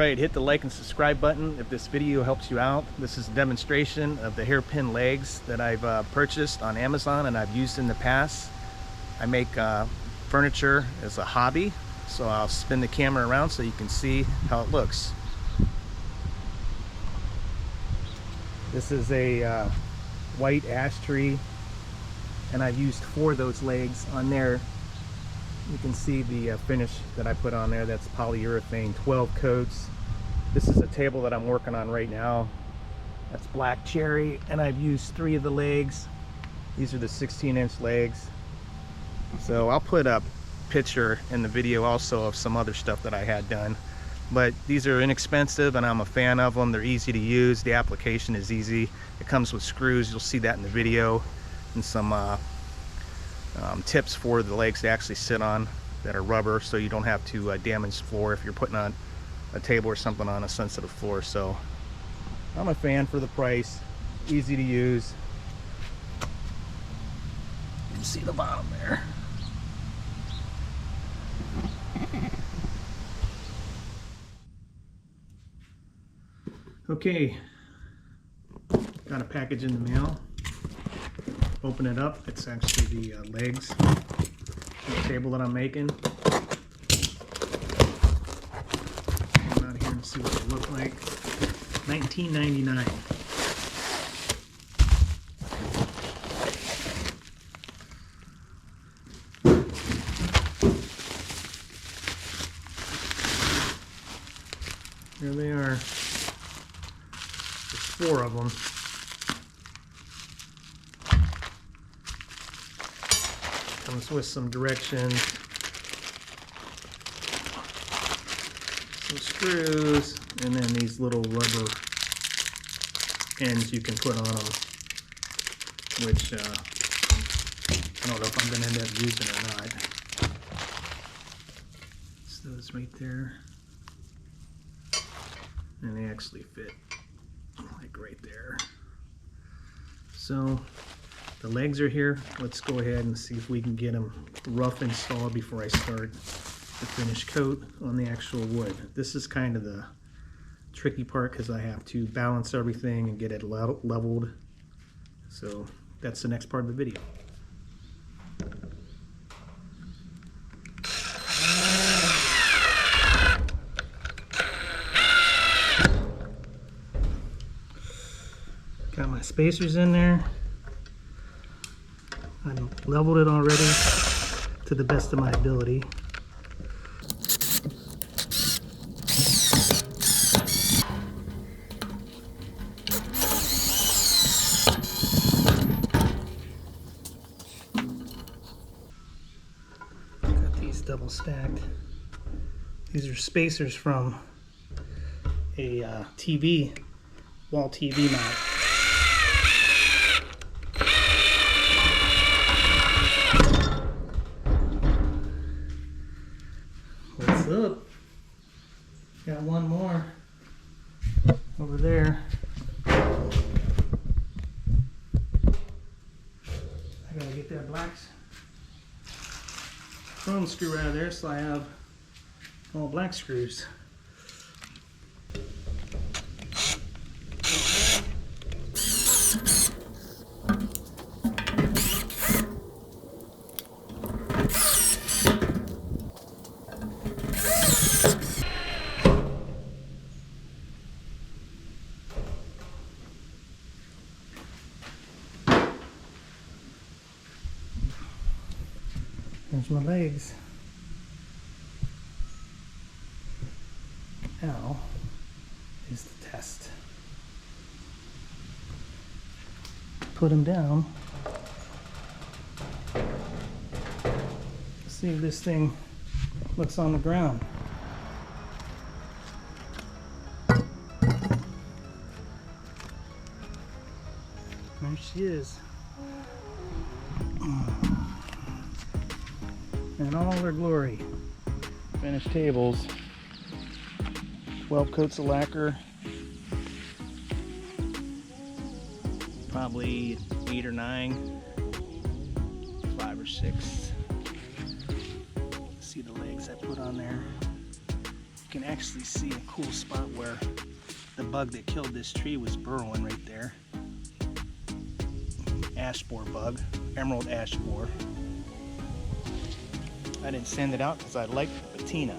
Alright, hit the like and subscribe button if this video helps you out. This is a demonstration of the hairpin legs that I've purchased on Amazon and I've used in the past. I make furniture as a hobby, so I'll spin the camera around so you can see how it looks. This is a white ash tree, and I've used 4 of those legs on there. You can see the finish that I put on there. That's polyurethane, 12 coats. This is a table that I'm working on right now. That's black cherry, and I've used 3 of the legs. These are the 16-inch legs. So I'll put a picture in the video also of some other stuff that I had done. But these are inexpensive and I'm a fan of them. They're easy to use. The application is easy. It comes with screws. You'll see that in the video, and some tips for the legs to actually sit on that are rubber, so you don't have to damage the floor if you're putting on a table or something on a sensitive floor. So I'm a fan for the price. Easy to use. You can see the bottom there. Okay, got a package in the mail. Open it up. It's actually the legs of the table that I'm making. Come out here and see what they look like. $19.99. There they are. There's 4 of them. Comes with some directions, some screws, and then these little rubber ends you can put on them, which I don't know if I'm going to end up using or not. So those right there, and they actually fit like right there. So the legs are here. Let's go ahead and see if we can get them rough installed before I start the finished coat on the actual wood. This is kind of the tricky part because I have to balance everything and get it leveled. So that's the next part of the video. Got my spacers in there. I leveled it already to the best of my ability. Got these double stacked. These are spacers from a wall TV mount. Up. Got one more over there. I gotta get that black chrome screw out of there, so I have all black screws. There's my legs. Now is the test. Put them down. Let's see if this thing looks on the ground. There she is. In all their glory. Finished tables. 12 coats of lacquer. Probably 8 or 9. 5 or 6. See the legs I put on there. You can actually see a cool spot where the bug that killed this tree was burrowing right there. Ash borer bug, emerald ash borer. I didn't send it out because I like the patina.